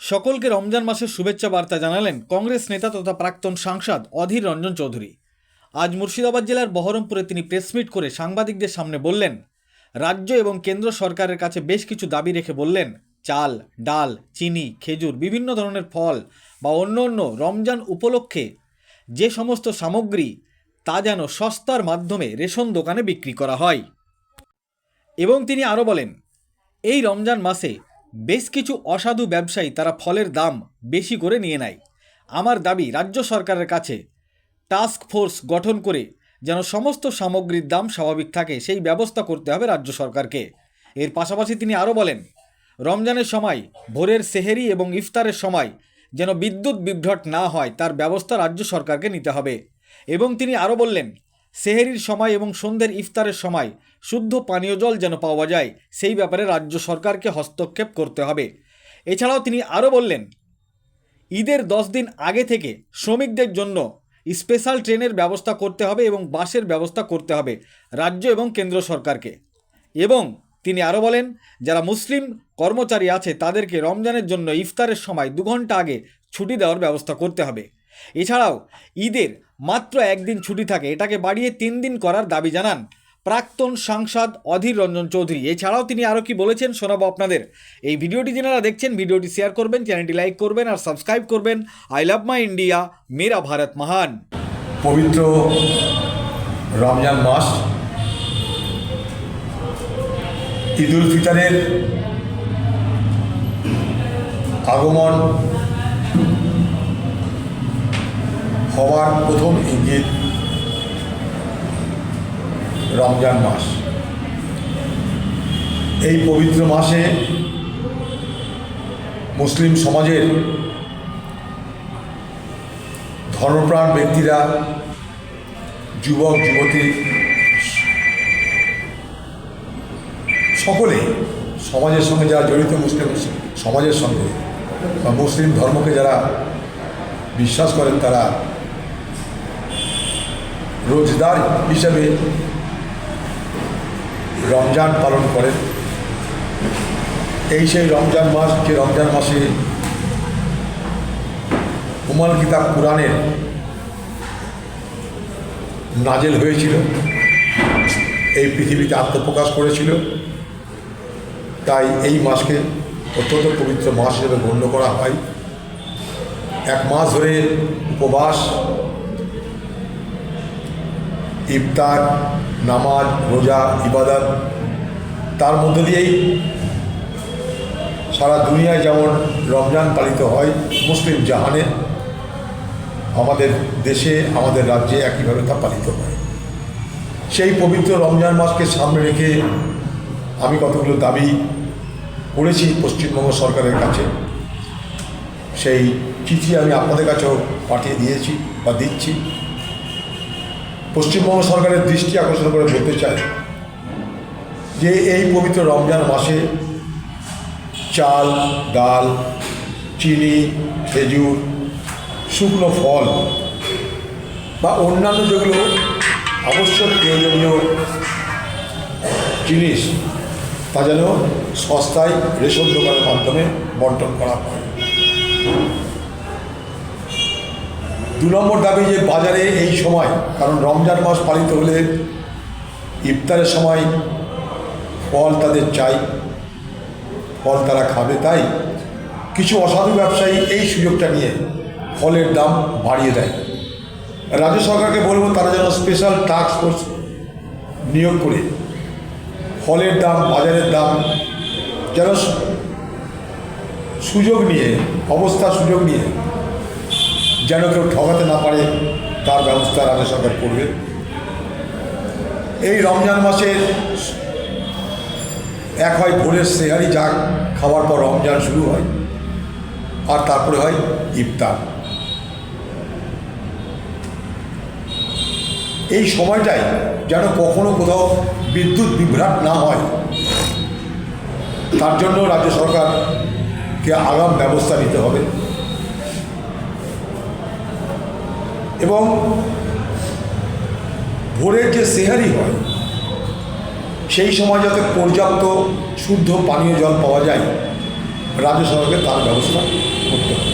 সকলকে রমজান মাসের শুভেচ্ছা বার্তা জানালেন কংগ্রেস নেতা তথা প্রাক্তন সাংসদ অধীর রঞ্জন চৌধুরী। আজ মুর্শিদাবাদ জেলার বহরমপুরে তিনি প্রেসমিট করে সাংবাদিকদের সামনে বললেন, রাজ্য এবং কেন্দ্র সরকারের কাছে বেশ কিছু দাবি রেখে বললেন, চাল, ডাল, চিনি, খেজুর, বিভিন্ন ধরনের ফল বা অন্য রমজান উপলক্ষে যে সমস্ত সামগ্রী তা যেন সস্তার মাধ্যমে রেশন দোকানে বিক্রি করা হয়। এবং তিনি আরও বলেন, এই রমজান মাসে বেশ কিছু অসাধু ব্যবসায়ী তারা ফলের দাম বেশি করে নিয়ে নেয়। আমার দাবি রাজ্য সরকারের কাছে টাস্ক ফোর্স গঠন করে যেন সমস্ত সামগ্রীর দাম স্বাভাবিক থাকে সেই ব্যবস্থা করতে হবে রাজ্য সরকারকে। এর পাশাপাশি তিনি আরও বলেন, রমজানের সময় ভোরের সেহেরি এবং ইফতারের সময় যেন বিদ্যুৎ বিভ্রাট না হয় তার ব্যবস্থা রাজ্য সরকারকে নিতে হবে। এবং তিনি আরও বললেন, সেহেরির সময় এবং সন্ধ্যের ইফতারের সময় শুদ্ধ পানীয় জল যেন পাওয়া যায় সেই ব্যাপারে রাজ্য সরকারকে হস্তক্ষেপ করতে হবে। এছাড়াও তিনি আরও বললেন, ঈদের 10 দিন আগে থেকে শ্রমিকদের জন্য স্পেশাল ট্রেনের ব্যবস্থা করতে হবে এবং বাসের ব্যবস্থা করতে হবে রাজ্য এবং কেন্দ্র সরকারকে। এবং তিনি আরও বলেন, যারা মুসলিম কর্মচারী আছে তাদেরকে রমজানের জন্য ইফতারের সময় 2 ঘন্টা আগে ছুটি দেওয়ার ব্যবস্থা করতে হবে। এছাড়াও ঈদের মাত্র 1 দিন ছুটি থাকে, এটাকে বাড়িয়ে 3 দিন করার দাবি জানান প্রাক্তন সাংসদ অধীর রঞ্জন চৌধুরী। এছাড়াও তিনি আরও কি বলেছেন শোনাবো আপনাদের। এই ভিডিওটি যারা দেখছেন ভিডিওটি শেয়ার করবেন, চ্যানেলটি লাইক করবেন আর সাবস্ক্রাইব করবেন। আই লাভ মাই ইন্ডিয়া, মেরা ভারত মহান। পবিত্র রমজান মাস, ঈদ উল ফিতরের আগমন হওয়ার প্রথম ইঙ্গিত রমজান মাস। এই পবিত্র মাসে মুসলিম সমাজের ধর্মপ্রাণ ব্যক্তিরা, যুবক যুবতী সকলে সমাজের সঙ্গে যারা জড়িত, মুসলিম সমাজের সঙ্গে বা মুসলিম ধর্মকে যারা বিশ্বাস করেন তারা রোজদার হিসেবে রমজান পালন করেন। এই সেই রমজান মাস, যে রমজান মাসে উমাল কিতাব কুরআনের নাজেল হয়েছিল, এই পৃথিবীতে আত্মপ্রকাশ করেছিল। তাই এই মাসকে অত্যন্ত পবিত্র মাস হিসেবে গণ্য করা হয়। 1 মাস ধরে উপবাস, ইফতার, নামাজ, রোজা, ইবাদত, তার মধ্য দিয়েই সারা দুনিয়ায় যেমন রমজান পালিত হয়, মুসলিম জাহানে আমাদের দেশে, আমাদের রাজ্যে একইভাবে তা পালিত হয়। সেই পবিত্র রমজান মাসকে সামনে রেখে আমি কতগুলো দাবি করেছি পশ্চিমবঙ্গ সরকারের কাছে। সেই চিঠি আমি আপনাদের কাছেও পাঠিয়ে দিয়েছি বা দিচ্ছি। পশ্চিমবঙ্গ সরকারের দৃষ্টি আকর্ষণ করে বলতে চাই যে এই পবিত্র রমজান মাসে চাল, ডাল, চিনি, খেজুর, শুকনো ফল বা অন্যান্য যেগুলো আবশ্যক প্রয়োজনীয় জিনিস তা যেন সস্তায় রেশন দোকানের মাধ্যমে বন্টন করা হয়। 2 নম্বর দাবি যে বাজারে এই সময়, কারণ রমজান মাস পালিত হলে ইফতারের সময় ফল তাদের চাই, ফল তারা খাবে, তাই কিছু অসাধু ব্যবসায়ী এই সুযোগটা নিয়ে ফলের দাম বাড়িয়ে দেয়। রাজ্য সরকারকে বলবো তারা যেন স্পেশাল টাস্ক ফোর্স নিয়োগ করে ফলের দাম, বাজারের দাম যেন সুযোগ নিয়ে, অবস্থার সুযোগ নিয়ে যেন কেউ ঠকাতে না পারে তার ব্যবস্থা রাজ্য সরকার করবে। এই রমজান মাসের এক হয় ভোরের সেহারি, যা খাওয়ার পর রমজান শুরু হয়, আর তারপরে হয় ইফতার। এই সময়টায় যেন কখনো কোথাও বিদ্যুৎ বিভ্রাট না হয় তার জন্য রাজ্য সরকারকে আগাম ব্যবস্থা নিতে হবে। এবং ভোরের যে সেহারি হয় সেই সময় যাতে পর্যাপ্ত শুদ্ধ পানীয় জল পাওয়া যায় রাজ্য সরকারকে তার ব্যবস্থা করতে হবে।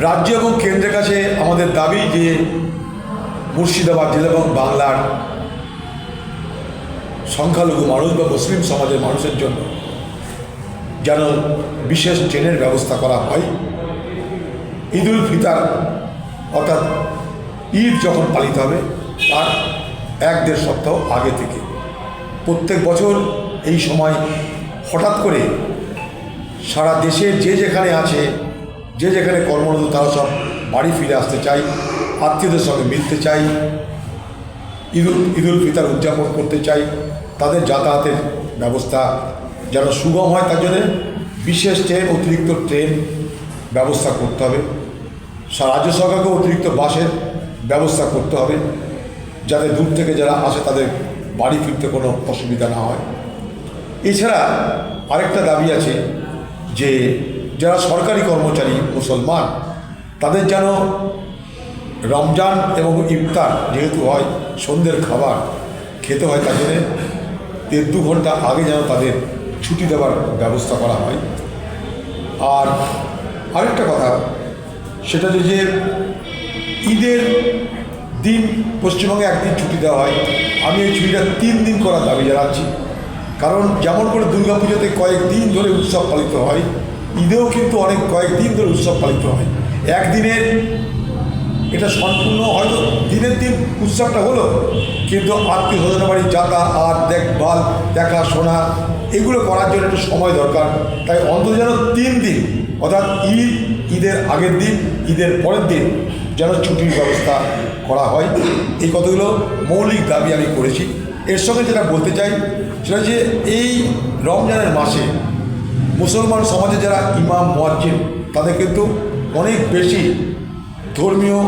রাজ্য এবং কেন্দ্রের কাছে আমাদের দাবি যে মুর্শিদাবাদ জেলা এবং বাংলার সংখ্যালঘু মানুষ বা মুসলিম সমাজের মানুষের জন্য যেন বিশেষ ট্রেনের ব্যবস্থা করা হয়। ঈদ উল ফিতর অর্থাৎ ঈদ যখন পালিত হবে তার 1-1.5 সপ্তাহ আগে থেকে প্রত্যেক বছর এই সময় হঠাৎ করে সারা দেশের যে যেখানে আছে, যে যেখানে কর্মরত, তারা সব বাড়ি ফিরে আসতে চাই, আত্মীয়দের সঙ্গে মিলতে চাই, ঈদ উল ফিতর উদযাপন করতে চাই। তাদের যাতায়াতের ব্যবস্থা যেন সুগম হয়, তার জন্য বিশেষ ট্রেন, অতিরিক্ত ট্রেন ব্যবস্থা করতে হবে। রাজ্য সরকারকে অতিরিক্ত বাসের ব্যবস্থা করতে হবে, যাতে দূর থেকে যারা আসে তাদের বাড়ি ফিরতে কোনো অসুবিধা না হয়। এছাড়া আরেকটা দাবি আছে যে যারা সরকারি কর্মচারী মুসলমান, তাদের যেন রমজান এবং ইফতার যেহেতু হয়, সন্ধ্যের খাবার খেতে হয়, তার জন্য 1.5-2 ঘন্টা আগে যেন তাদের ছুটি দেওয়ার ব্যবস্থা করা হয়। আর আরেকটা কথা, সেটা হচ্ছে যে ঈদের দিন পশ্চিমবঙ্গে একদিন ছুটি দেওয়া হয়, আমি এই ছুটিটা 3 দিন করার দাবি জানাচ্ছি। কারণ যেমন করে দুর্গাপুজোতে কয়েকদিন ধরে উৎসব পালিত হয়, ঈদেও কিন্তু অনেক কয়েকদিন ধরে উৎসব পালিত হয়। একদিনের এটা সম্পূর্ণ হয়তো দিনের দিন উৎসবটা হলো, কিন্তু আত্মীয় স্বজনের বাড়ি যাতায়াত, দেখভাল, দেখাশোনা এগুলো করার জন্য একটু সময় দরকার। তাই অন্তত যেন 3 দিন অর্থাৎ ঈদের আগের দিন, ঈদের পরের দিন যেন ছুটির ব্যবস্থা করা হয়। এই কতগুলো মৌলিক দাবি আমি করেছি। এর সঙ্গে যেটা বলতে চাই সেটা যে এই রমজানের মাসে মুসলমান সমাজে যারা ইমাম মুয়াজ্জিন, তাদের কিন্তু অনেক বেশি ধর্মীয়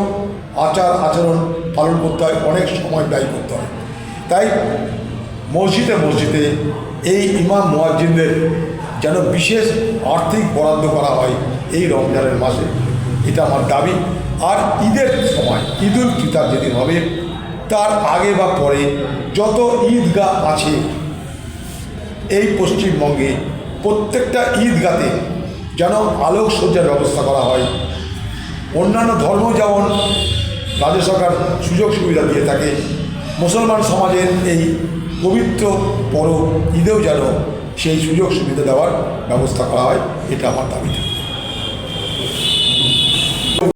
আচার আচরণ পালন করতে হয়, অনেক সময় ব্যয় করতে হয়। তাই মসজিদে মসজিদে এই ইমাম মুয়াজ্জিনদের যেন বিশেষ আর্থিক বরাদ্দ করা হয় এই রমজানের মাসে, এটা আমার দাবি। আর ঈদের সময়, ঈদ উল ফিতর যেদিন হবে তার আগে বা পরে যত ঈদগাহ আছে এই পশ্চিমবঙ্গে, প্রত্যেকটা ঈদগাতে যেন আলোকসজ্জার ব্যবস্থা করা হয়। অন্যান্য ধর্ম যেমন রাজ্য সরকার সুযোগ সুবিধা দিয়ে থাকে, মুসলমান সমাজের এই পবিত্র পরব ঈদেও যেন সেই সুযোগ সুবিধা দেওয়ার ব্যবস্থা করা হয়, এটা আমার দাবি।